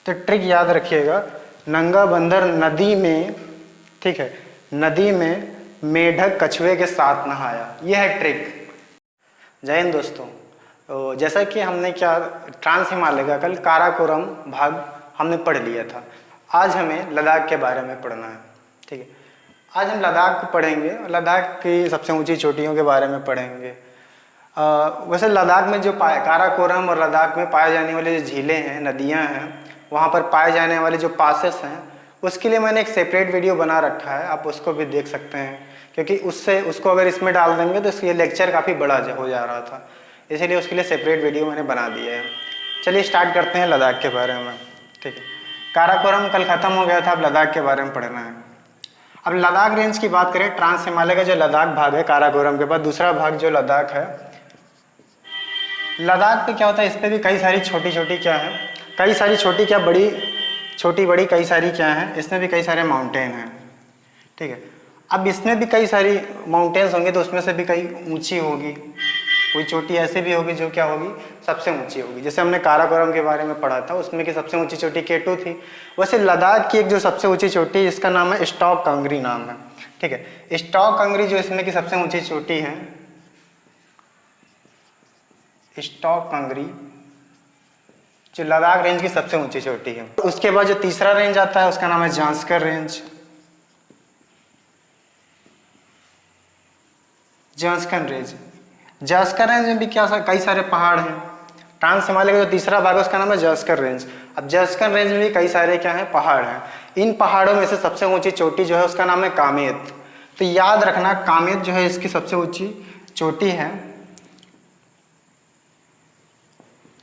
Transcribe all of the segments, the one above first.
तो ट्रिक याद रखिएगा, नंगा बंदर नदी में, ठीक है, नदी में मेढक कछुए के साथ नहाया, यह है ट्रिक। जय हिंद दोस्तों। तो जैसा कि हमने क्या ट्रांस हिमालय का कल काराकोरम भाग हमने पढ़ लिया था, आज हमें लद्दाख के बारे में पढ़ना है। ठीक है, आज हम लद्दाख को पढ़ेंगे, लद्दाख की सबसे ऊंची चोटियों के बारे में पढ़ेंगे। वैसे लद्दाख में जो काराकोरम और लद्दाख में पाए जाने वाली जो झीलें हैं, नदियां हैं, वहाँ पर पाए जाने वाले जो पासेस हैं, उसके लिए मैंने एक सेपरेट वीडियो बना रखा है, आप उसको भी देख सकते हैं, क्योंकि उसको अगर इसमें डाल देंगे तो ये लेक्चर काफ़ी बड़ा हो जा रहा था, इसीलिए उसके लिए सेपरेट वीडियो मैंने बना दिया है। चलिए स्टार्ट करते हैं लद्दाख के बारे में। ठीक है, काराकोरम कल ख़त्म हो गया था, अब लद्दाख के बारे में पढ़ना है। अब लद्दाख रेंज की बात करें, ट्रांस हिमालय का जो लद्दाख भाग है काराकोरम के बाद दूसरा भाग जो लद्दाख है, लद्दाख पे क्या होता है, इस पर भी कई सारी छोटी छोटी क्या है, कई सारी छोटी क्या बड़ी, छोटी बड़ी कई सारी क्या हैं, इसमें भी कई सारे माउंटेन हैं। ठीक है, अब इसमें भी कई सारी माउंटेन्स होंगे, तो उसमें से भी कई ऊंची होगी, कोई चोटी ऐसी भी होगी जो क्या होगी, सबसे ऊंची होगी। जैसे हमने काराकोरम के बारे में पढ़ा था, उसमें की सबसे ऊंची चोटी K2 थी। वैसे लद्दाख की एक जो सबसे ऊंची चोटी, इसका नाम है स्टॉक कांगरी नाम है। ठीक है, स्टॉक कांगरी जो इसमें की सबसे ऊंची चोटी है, स्टॉक कांगरी जो लद्दाख रेंज की सबसे ऊंची चोटी है। उसके बाद जो तीसरा रेंज आता है उसका नाम है Zanskar range. Zanskar range, Zanskar range में भी क्या कई सारे पहाड़ हैं। ट्रांस हिमालय का जो तीसरा भाग है उसका नाम है जांस्कर रेंज। अब जांस्कर रेंज में भी कई सारे क्या हैं, पहाड़ हैं। इन पहाड़ों में से सबसे ऊंची चोटी जो है उसका नाम है कामेत। तो याद रखना, कामेत जो है इसकी सबसे ऊंची चोटी है।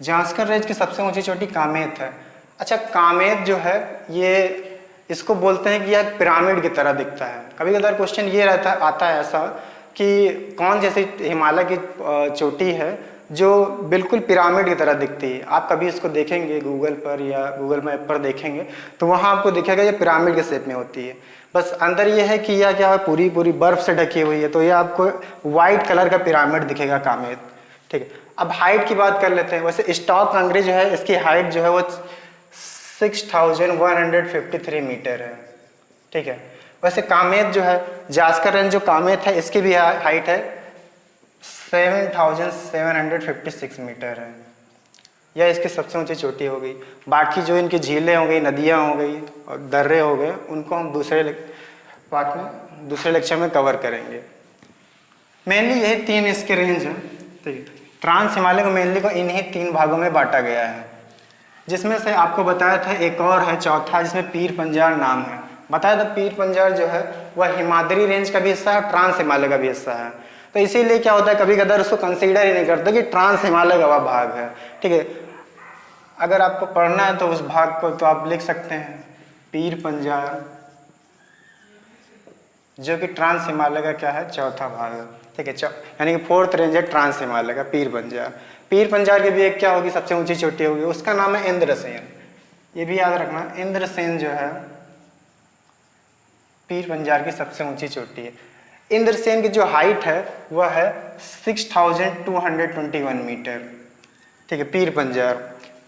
जांस्कर रेंज की सबसे ऊंची चोटी कामेत है। अच्छा, कामेत जो है ये इसको बोलते हैं कि यह पिरामिड की तरह दिखता है। कभी कभार क्वेश्चन ये रहता आता है ऐसा कि कौन जैसी हिमालय की चोटी है जो बिल्कुल पिरामिड की तरह दिखती है। आप कभी इसको देखेंगे गूगल पर या गूगल मैप पर देखेंगे तो वहाँ आपको दिखेगा ये पिरामिड के शेप में होती है। बस अंदर ये है कि यह क्या है, पूरी पूरी बर्फ से ढकी हुई है, तो ये आपको वाइट कलर का पिरामिड दिखेगा कामेत। ठीक है, अब हाइट की बात कर लेते हैं। वैसे स्टॉक कांगरी जो है इसकी हाइट जो है वो 6153 मीटर है। ठीक है, वैसे कामेत जो है, जांस्कर रेंज जो कामेत है इसकी भी हाइट है 7756 मीटर है। यह इसकी सबसे ऊंची चोटी हो गई। बाकी जो इनकी झीलें हो गई, नदियाँ हो गई और दर्रे हो गए, उनको हम दूसरे पार्ट में, दूसरे लेक्चर में कवर करेंगे। मेनली यही तीन इसके रेंज हैं। ठीक है, ट्रांस हिमालय को मेनली को इन्हीं तीन भागों में बांटा गया है, जिसमें से आपको बताया था एक और है चौथा, जिसमें पीर पंजाल नाम है। बताया था पीर पंजाल जो है वह हिमाद्री रेंज का भी हिस्सा है, ट्रांस हिमालय का भी हिस्सा है। तो इसीलिए क्या होता है, कभी कभार उसको कंसीडर ही नहीं करते कि ट्रांस हिमालय का वह भाग है। ठीक है, अगर आपको पढ़ना है तो उस भाग को तो आप लिख सकते हैं पीर पंजाल, जो कि ट्रांस हिमालय का क्या है, चौथा भाग है। ठीक है, यानी कि फोर्थ रेंज है ट्रांस हिमालय का पीर पंजाल। पीर पंजाल की भी एक क्या होगी, सबसे ऊंची चोटी होगी, उसका नाम है इंद्रसेन। ये भी याद रखना, इंद्रसेन जो है पीर पंजाल की सबसे ऊंची चोटी है। इंद्रसेन की जो हाइट है वह है 6221 मीटर। ठीक है, पीर पंजाल,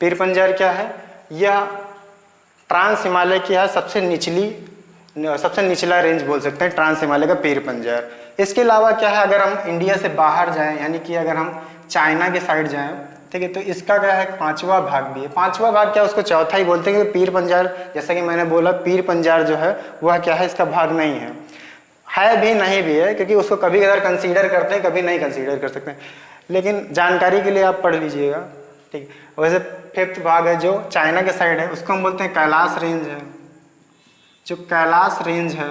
पीर पंजाल क्या है, यह ट्रांस हिमालय की है सबसे निचला रेंज बोल सकते हैं, ट्रांस हिमालय का पीर पंजाल। इसके अलावा क्या है, अगर हम इंडिया से बाहर जाएं, यानी कि अगर हम चाइना के साइड जाएं, ठीक है, तो इसका क्या है, पांचवा भाग भी है। पांचवा भाग क्या, उसको चौथा ही बोलते हैं, कि पीर पंजाल, जैसा कि मैंने बोला पीर पंजाल जो है वह क्या है, इसका भाग नहीं है भी नहीं भी है, क्योंकि उसको कभी कभार कंसीडर करते हैं, कभी नहीं कंसीडर कर सकते हैं, लेकिन जानकारी के लिए आप पढ़ लीजिएगा। ठीक है, वैसे फिफ्थ भाग है जो चाइना के साइड है, उसको हम बोलते हैं कैलाश रेंज है। जो कैलाश रेंज है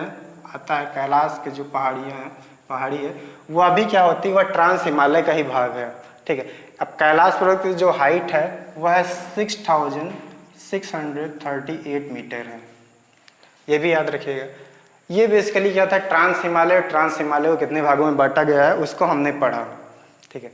आता है, कैलाश के जो पहाड़ी है वो अभी क्या होती है, वह ट्रांस हिमालय का ही भाग है। ठीक है, अब कैलाश पर्वत की जो हाइट है वह है 6638 मीटर है। ये भी याद रखिएगा। ये बेसिकली क्या था, ट्रांस हिमालय को कितने भागों में बांटा गया है उसको हमने पढ़ा। ठीक है,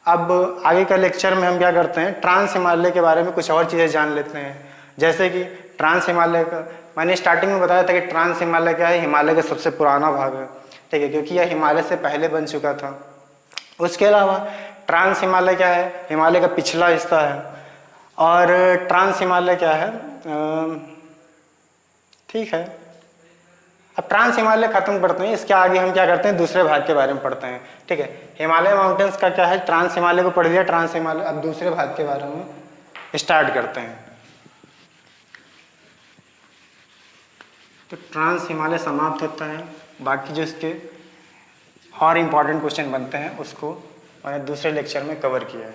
अब आगे का लेक्चर में हम क्या करते हैं, ट्रांस हिमालय के बारे में कुछ और चीज़ें जान लेते हैं। जैसे कि ट्रांस हिमालय का मैंने स्टार्टिंग में बताया था कि ट्रांस हिमालय क्या है, हिमालय का सबसे पुराना भाग है। ठीक है, क्योंकि यह हिमालय से पहले बन चुका था। उसके अलावा ट्रांस हिमालय क्या है, हिमालय का पिछला हिस्सा है। और ट्रांस हिमालय क्या है, ठीक है। अब ट्रांस हिमालय खत्म करते हैं, इसके आगे हम क्या करते हैं, दूसरे भाग के बारे में पढ़ते हैं, ठीक है। हिमालय माउंटेन्स का क्या है, ट्रांस हिमालय को पढ़ लिया, ट्रांस हिमालय, अब दूसरे भाग के बारे में स्टार्ट करते हैं। तो ट्रांस हिमालय समाप्त होता है, बाकी जो इसके और इम्पॉर्टेंट क्वेश्चन बनते हैं उसको मैंने दूसरे लेक्चर में कवर किया है।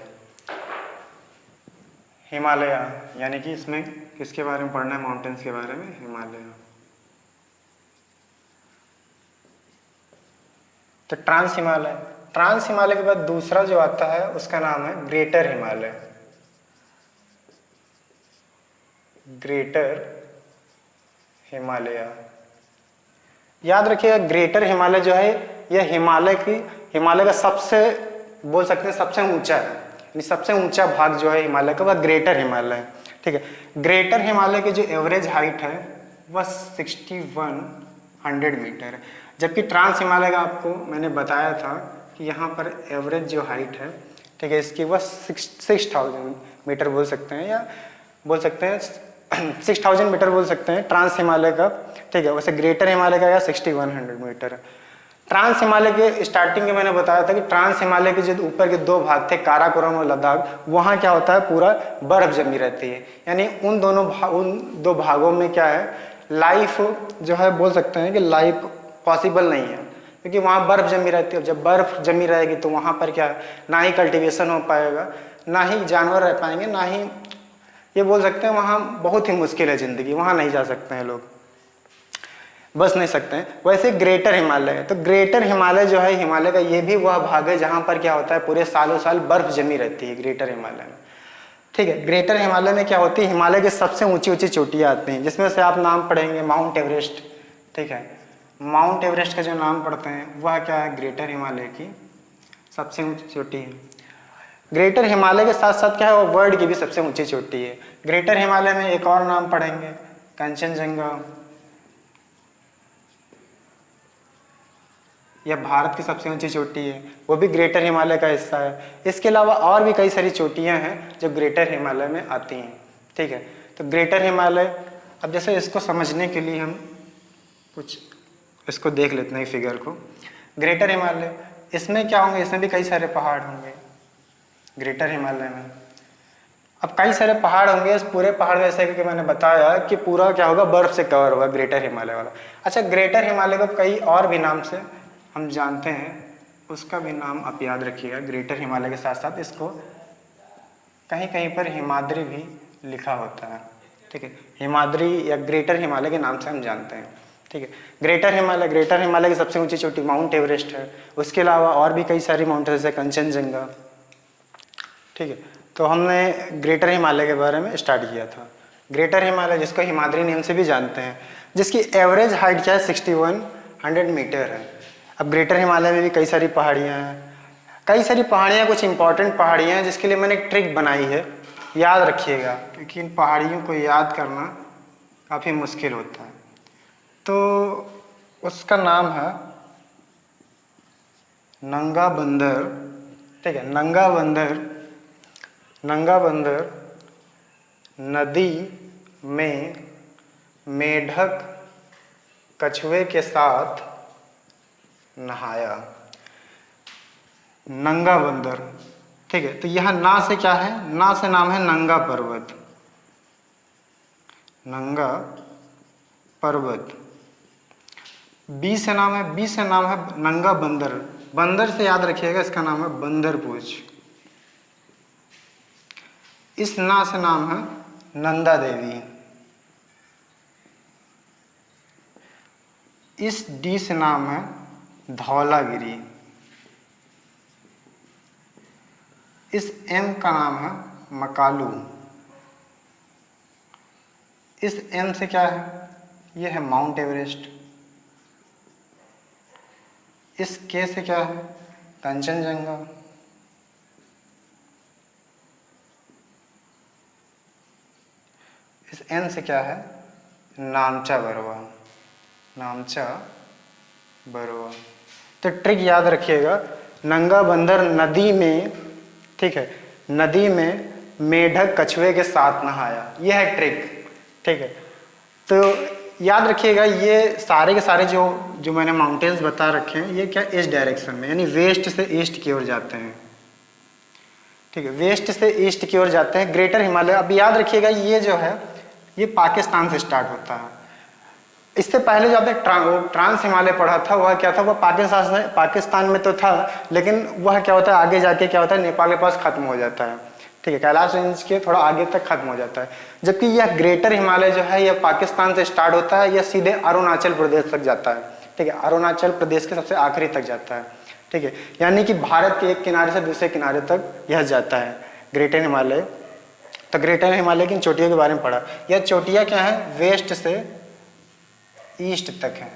हिमालय यानी कि इसमें किसके बारे में पढ़ना है, माउंटेन्स के बारे में, हिमालय। तो ट्रांस हिमालय, ट्रांस हिमालय के बाद दूसरा जो आता है उसका नाम है ग्रेटर हिमालय। ग्रेटर हिमालय, याद रखिएगा ग्रेटर हिमालय जो है यह हिमालय का सबसे, बोल सकते हैं सबसे ऊंचा है, सबसे ऊंचा भाग जो है हिमालय का वह ग्रेटर हिमालय है, ठीक है। ग्रेटर हिमालय की जो एवरेज हाइट है वह 6100 मीटर है, जबकि ट्रांस हिमालय का आपको मैंने बताया था कि यहाँ पर एवरेज जो हाइट है, ठीक है, इसकी वह 6000 मीटर बोल सकते हैं, या बोल सकते हैं 6000 मीटर बोल सकते हैं ट्रांस हिमालय का, ठीक है। वैसे ग्रेटर हिमालय का 6100 मीटर है। ट्रांस हिमालय के स्टार्टिंग में मैंने बताया था कि ट्रांस हिमालय के जो ऊपर के दो भाग थे, काराकोरम और लद्दाख, वहाँ क्या होता है, पूरा बर्फ जमी रहती है, यानी उन दो भागों में क्या है, लाइफ जो है बोल सकते हैं कि लाइफ पॉसिबल नहीं है, क्योंकि वहाँ बर्फ जमी रहती है। जब बर्फ जमी रहेगी तो वहाँ पर क्या है, ना ही कल्टीवेशन हो पाएगा, ना ही जानवर रह पाएंगे, ना ही, ये बोल सकते हैं वहाँ बहुत ही मुश्किल है ज़िंदगी, वहाँ नहीं जा सकते हैं लोग, बस नहीं सकते हैं। वैसे ग्रेटर हिमालय है, तो ग्रेटर हिमालय जो है हिमालय का, ये भी वह भाग है जहाँ पर क्या होता है, पूरे सालों साल बर्फ जमी रहती है ग्रेटर हिमालय में, ठीक है। ग्रेटर हिमालय में क्या होती है, हिमालय की सबसे ऊंची ऊंची चोटियाँ आती हैं, जिसमें से आप नाम पढ़ेंगे माउंट एवरेस्ट, ठीक है। माउंट एवरेस्ट का जो नाम पढ़ते हैं वह क्या है, ग्रेटर हिमालय की सबसे ऊंची चोटी है। ग्रेटर हिमालय के साथ साथ क्या है, वो वर्ल्ड की भी सबसे ऊंची चोटी है। ग्रेटर हिमालय में एक और नाम पढ़ेंगे, कंचनजंगा, यह भारत की सबसे ऊंची चोटी है, वो भी ग्रेटर हिमालय का हिस्सा है। इसके अलावा और भी कई सारी चोटियां हैं जो ग्रेटर हिमालय में आती हैं, ठीक है। तो ग्रेटर हिमालय, अब जैसे इसको समझने के लिए हम कुछ इसको देख लेते हैं फिगर को। ग्रेटर हिमालय, इसमें क्या होंगे, इसमें भी कई सारे पहाड़ होंगे ग्रेटर हिमालय में। अब कई सारे पहाड़ होंगे, इस पूरे पहाड़ जैसे कि मैंने बताया कि पूरा क्या होगा, बर्फ से कवर होगा ग्रेटर हिमालय वाला। अच्छा, ग्रेटर हिमालय को कई और भी नाम से हम जानते हैं, उसका भी नाम आप याद रखिएगा। ग्रेटर हिमालय के साथ साथ इसको कहीं कहीं पर हिमाद्री भी लिखा होता है, ठीक है। हिमाद्री या ग्रेटर हिमालय के नाम से हम जानते हैं, ठीक है। ग्रेटर हिमालय की सबसे ऊंची चोटी माउंट एवरेस्ट है। उसके अलावा और भी कई सारी माउंटेन्स है, कंचनजंगा, ठीक है। तो हमने ग्रेटर हिमालय के बारे में स्टार्ट किया था। ग्रेटर हिमालय जिसको हिमाद्री नेम से भी जानते हैं, जिसकी एवरेज हाइट क्या है, 6100 मीटर है। अब ग्रेटर हिमालय में भी कई सारी पहाड़ियाँ हैं, कुछ इंपॉर्टेंट पहाड़ियाँ हैं जिसके लिए मैंने एक ट्रिक बनाई है, याद रखिएगा, क्योंकि इन पहाड़ियों को याद करना काफ़ी मुश्किल होता है। तो उसका नाम है नंगा बंदर, ठीक है। नंगा बंदर नदी में मेढक कछुए के साथ नहाया। नंगा बंदर, ठीक है। तो यह ना से क्या है, ना से नाम है नंगा पर्वत, नंगा पर्वत। बी से नाम है नंगा बंदर, बंदर से याद रखिएगा इसका नाम है बंदरपूछ। इस ना से नाम है नंदा देवी। इस डी से नाम है धौलागिरी। इस एम का नाम है मकालू। इस एम से क्या है, यह है माउंट एवरेस्ट। इस के से क्या है, कंचनजंगा। इस एन से क्या है, नामचा बरवा, नामचा बरवा। तो ट्रिक याद रखिएगा, नंगा बंदर नदी में, ठीक है, नदी में मेढक कछुए के साथ नहाया। ये है ट्रिक, ठीक है। तो याद रखिएगा ये सारे के सारे जो मैंने माउंटेन्स बता रखे हैं ये क्या इस डायरेक्शन में यानी वेस्ट से ईस्ट की ओर जाते हैं, ठीक है। वेस्ट से ईस्ट की ओर जाते हैं। ग्रेटर हिमालय, अब याद रखिएगा ये जो है ये पाकिस्तान से स्टार्ट होता है। इससे पहले जो आपने ट्रांस हिमालय पढ़ा था वह क्या था, वह पाकिस्तान में तो था, लेकिन वह क्या होता है आगे जाके क्या होता है नेपाल के पास खत्म हो जाता है, ठीक है। कैलाश रेंज के थोड़ा आगे तक खत्म हो जाता है। जबकि यह ग्रेटर हिमालय जो है यह पाकिस्तान से स्टार्ट होता है, यह सीधे अरुणाचल प्रदेश तक जाता है, ठीक है। अरुणाचल प्रदेश के सबसे आखिरी तक जाता है, ठीक है। यानी कि भारत के एक किनारे से दूसरे किनारे तक यह जाता है ग्रेटर हिमालय। तो ग्रेटर हिमालय की चोटियों के बारे में पढ़ा। यह चोटियाँ क्या है, वेस्ट से ईस्ट तक है।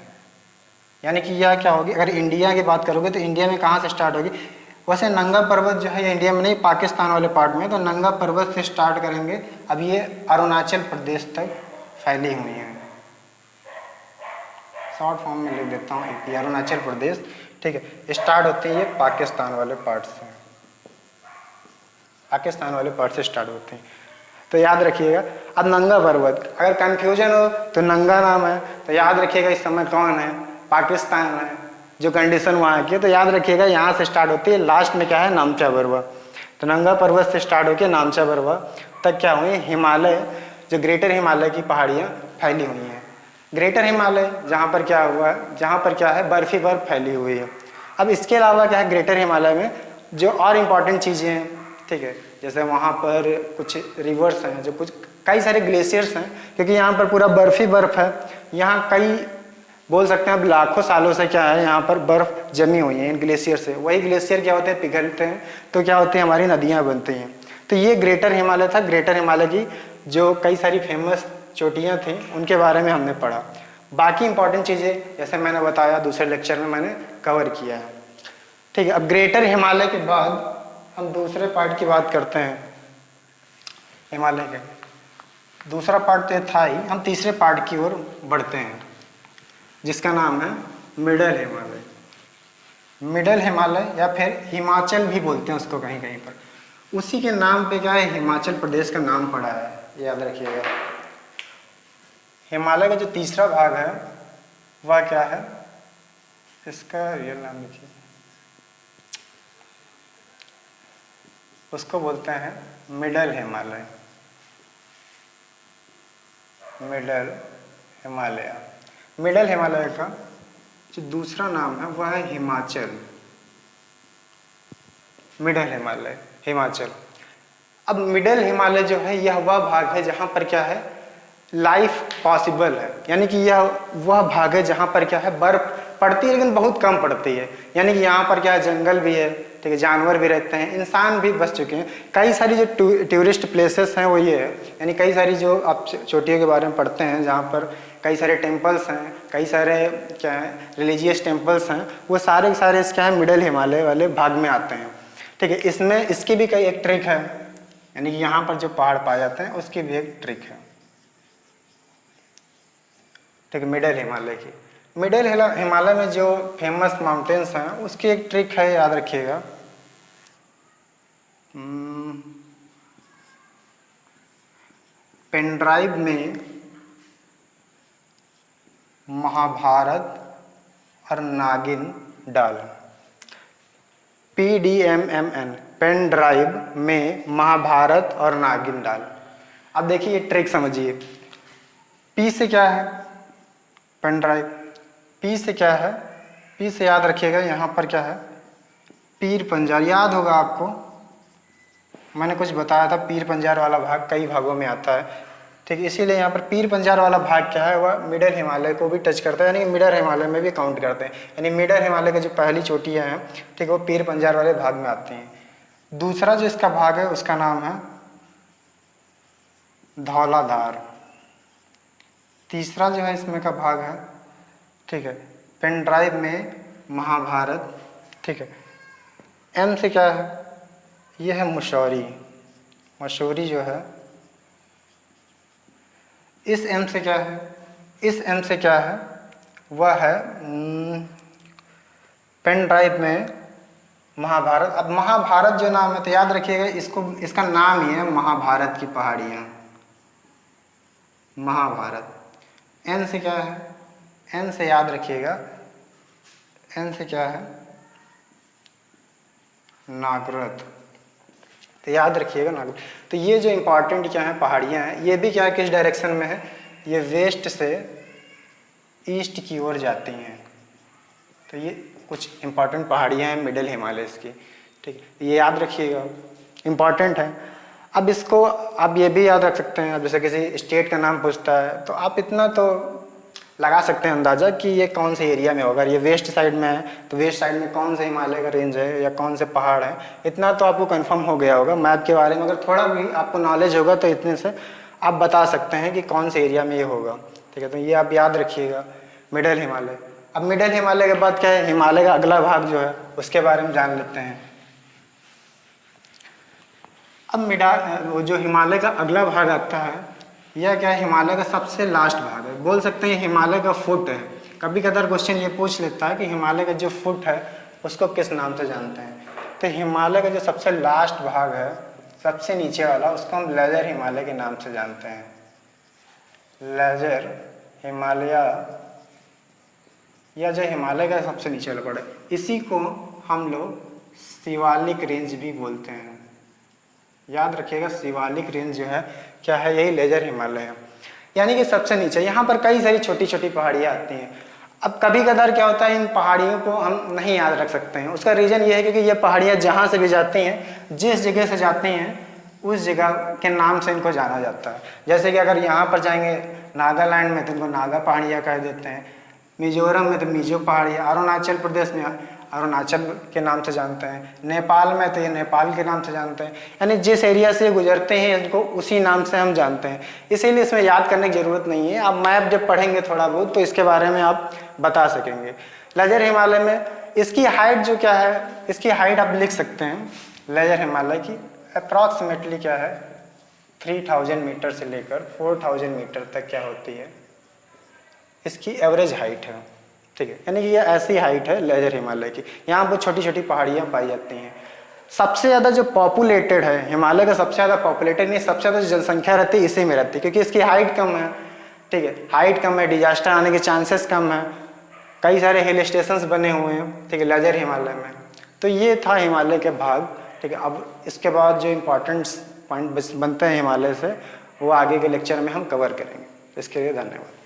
यानी कि यह क्या होगी, अगर इंडिया की बात करोगे तो इंडिया में कहाँ से स्टार्ट होगी, वैसे नंगा पर्वत जो है ये इंडिया में नहीं पाकिस्तान वाले पार्ट में, तो नंगा पर्वत से स्टार्ट करेंगे। अब ये अरुणाचल प्रदेश तक फैली हुई है। शॉर्ट फॉर्म में लिख देता हूँ एक, अरुणाचल प्रदेश, ठीक है। स्टार्ट होते हैं ये पाकिस्तान वाले पार्ट से, पाकिस्तान वाले पार्ट से स्टार्ट होते हैं। तो याद रखिएगा। अब नंगा पर्वत, अगर कंफ्यूजन हो तो नंगा नाम है, तो याद रखिएगा इस समय कौन है, पाकिस्तान है जो कंडीशन वहाँ की है। तो याद रखिएगा यहाँ से स्टार्ट होती है, लास्ट में क्या है नामचा बरवा। तो नंगा पर्वत से स्टार्ट होकर नामचा बरवा तक क्या हुई, हिमालय जो ग्रेटर हिमालय की पहाड़ियाँ फैली हुई हैं। ग्रेटर हिमालय जहाँ पर क्या हुआ है, जहाँ पर क्या है बर्फ ही बर्फ फैली हुई है। अब इसके अलावा क्या है ग्रेटर हिमालय में जो और इम्पॉर्टेंट चीज़ें हैं, ठीक है, जैसे वहाँ पर कुछ रिवर्स हैं, जो कुछ कई सारे ग्लेशियर्स हैं, क्योंकि यहाँ पर पूरा बर्फ ही बर्फ है। यहाँ कई बोल सकते हैं अब लाखों सालों से क्या है यहाँ पर बर्फ जमी हुई है इन ग्लेशियर से। वही ग्लेशियर क्या होते हैं पिघलते हैं तो क्या होती है हमारी नदियाँ बनती हैं। तो ये ग्रेटर हिमालय था। ग्रेटर हिमालय की जो कई सारी फेमस चोटियाँ थी उनके बारे में हमने पढ़ा। बाकी इंपॉर्टेंट चीज़ें जैसे मैंने बताया दूसरे लेक्चर में मैंने कवर किया है, ठीक है। अब ग्रेटर हिमालय के बाद हम दूसरे पार्ट की बात करते हैं हिमालय के। दूसरा पार्ट तो था ही, हम तीसरे पार्ट की ओर बढ़ते हैं जिसका नाम है मिडल हिमालय। मिडल हिमालय या फिर हिमाचल भी बोलते हैं उसको कहीं कहीं पर। उसी के नाम पे क्या है हिमाचल प्रदेश का नाम पड़ा है, याद रखिएगा। हिमालय का जो तीसरा भाग है वह क्या है, इसका रियल नाम लिखिए, उसको बोलते हैं middle Himalaya. Middle Himalaya, middle Himalaya का जो दूसरा नाम है वह है हिमाचल। मिडल हिमालय, हिमाचल। अब मिडल हिमालय जो है यह वह भाग है जहाँ पर क्या है लाइफ पॉसिबल है, यानी कि यह वह भाग है जहाँ पर क्या है बर्फ पड़ती है लेकिन बहुत कम पड़ती है। यानी कि यहाँ पर क्या है जंगल भी है, ठीक है, जानवर भी रहते हैं, इंसान भी बस चुके हैं। कई सारी जो टूरिस्ट प्लेसेस हैं वो ये है, यानी कई सारी जो आप चोटियों के बारे में पढ़ते हैं जहाँ पर कई सारे टेम्पल्स हैं, कई सारे क्या है रिलीजियस टेम्पल्स हैं, वो सारे के सारे क्या है मिडल हिमालय वाले भाग में आते हैं, ठीक है। इसमें इसकी भी कई एक ट्रिक है, यानी कि यहाँ पर जो पहाड़ पाए जाते हैं उसकी भी एक ट्रिक है, ठीक है। मिडल हिमालय की, मिडल हिमालय में जो फेमस माउंटेन्स हैं उसकी एक ट्रिक है, याद रखिएगा। पेन ड्राइव में महाभारत और नागिन डाल, PDMMN, पेन ड्राइव में महाभारत और नागिन डाल। अब देखिए ये ट्रिक समझिए। P से क्या है पेन ड्राइव, P से क्या है, P से याद रखिएगा यहाँ पर क्या है पीर पंजार, याद होगा आपको, मैंने कुछ बताया था पीर पंजार वाला भाग कई भागों में आता है, ठीक है। इसीलिए यहाँ पर पीर पंजार वाला भाग क्या है वह मिडल हिमालय को भी टच करता है, यानी कि मिडल हिमालय में भी काउंट करते हैं। यानी मिडल हिमालय की जो पहली चोटियाँ हैं, ठीक है, वो पीर पंजार वाले भाग में आती हैं। दूसरा जो इसका भाग है उसका नाम है धौलाधार। तीसरा जो है इसमें का भाग है, ठीक है, पेन ड्राइव में महाभारत, ठीक है। M से क्या है, ये है मसूरी, मसूरी जो है। इस M से क्या है, इस M से क्या है वह है पेन ड्राइव में महाभारत। अब महाभारत जो नाम है तो याद रखिएगा इसको, इसका नाम ही है महाभारत की पहाड़ियाँ, महाभारत। एन से क्या है, एन से याद रखिएगा, एन से क्या है, नागरथ, तो याद रखिएगा नागरथ। तो ये जो इम्पोर्टेंट क्या है पहाड़ियाँ हैं, ये भी क्या है किस डायरेक्शन में है, ये वेस्ट से ईस्ट की ओर जाती हैं। तो ये कुछ इम्पॉर्टेंट पहाड़ियाँ हैं मिडिल हिमालयस की, ठीक है, ये याद रखिएगा, इम्पॉर्टेंट है। अब इसको आप ये भी याद रख सकते हैं, अब जैसे किसी स्टेट का नाम पूछता है तो आप इतना तो लगा सकते हैं अंदाज़ा कि ये कौन से एरिया में होगा। ये वेस्ट साइड में है तो वेस्ट साइड में कौन से हिमालय का रेंज है या कौन से पहाड़ है, इतना तो आपको कंफर्म हो गया होगा। मैप के बारे में अगर थोड़ा भी आपको नॉलेज होगा तो इतने से आप बता सकते हैं कि कौन से एरिया में ये होगा, ठीक है। तो ये आप याद रखिएगा मिडिल हिमालय। अब मिडिल हिमालय के बाद क्या है, हिमालय का अगला भाग जो है उसके बारे में जान लेते हैं। अब वो जो हिमालय का अगला भाग आता है यह क्या है, हिमालय का सबसे लास्ट भाग है, बोल सकते हैं हिमालय का फुट है। कभी कदार क्वेश्चन ये पूछ लेता है कि हिमालय का जो फुट है उसको किस नाम से जानते हैं। तो हिमालय का जो सबसे लास्ट भाग है, सबसे नीचे वाला, उसको हम लेजर हिमालय के नाम से जानते हैं। लेजर हिमालय, या जो हिमालय का सबसे नीचे वाला पड़ा, इसी को हम लोग शिवालिक रेंज भी बोलते हैं। याद रखिएगा शिवालिक रेंज जो है क्या है, यही लेजर हिमालय है, यानी कि सबसे नीचे। यहाँ पर कई सारी छोटी छोटी पहाड़ियाँ आती हैं। अब कभी कदार क्या होता है, इन पहाड़ियों को हम नहीं याद रख सकते हैं। उसका रीज़न ये है क्योंकि ये पहाड़ियाँ जहाँ से भी जाती हैं, जिस जगह से जाती हैं उस जगह के नाम से इनको जाना जाता है। जैसे कि अगर यहाँ पर जाएंगे नागालैंड में तो इनको नागा पहाड़ियाँ कह देते हैं, मिजोरम में तो मिजो पहाड़ियाँ, अरुणाचल प्रदेश में अरुणाचल के नाम से जानते हैं, नेपाल में तो ये नेपाल के नाम से जानते हैं। यानी जिस एरिया से गुजरते हैं इनको उसी नाम से हम जानते हैं, इसीलिए इसमें याद करने की ज़रूरत नहीं है। आप मैप जब पढ़ेंगे थोड़ा बहुत तो इसके बारे में आप बता सकेंगे। लेजर हिमालय में इसकी हाइट जो क्या है, इसकी हाइट आप लिख सकते हैं लेजर हिमालय की अप्रॉक्सीमेटली क्या है 3000 मीटर से लेकर 4000 मीटर तक क्या होती है, इसकी एवरेज हाइट है, ठीक है। यानी कि ये ऐसी हाइट है लेजर हिमालय की। यहाँ पर छोटी छोटी पहाड़ियाँ पाई जाती हैं। सबसे ज़्यादा जो पॉपुलेटेड है हिमालय का, सबसे ज़्यादा पॉपुलेटेड नहीं, सबसे ज़्यादा जो जनसंख्या रहती है इसी में रहती है, क्योंकि इसकी हाइट कम है, ठीक है। हाइट कम है, डिजास्टर आने के चांसेस कम है, कई सारे हिल स्टेशंस बने हुए हैं, ठीक है, लेजर हिमालय में। तो ये था हिमालय के भाग, ठीक है। अब इसके बाद जो इम्पोर्टेंट पॉइंट बनते हैं हिमालय से वो आगे के लेक्चर में हम कवर करेंगे। इसके लिए धन्यवाद।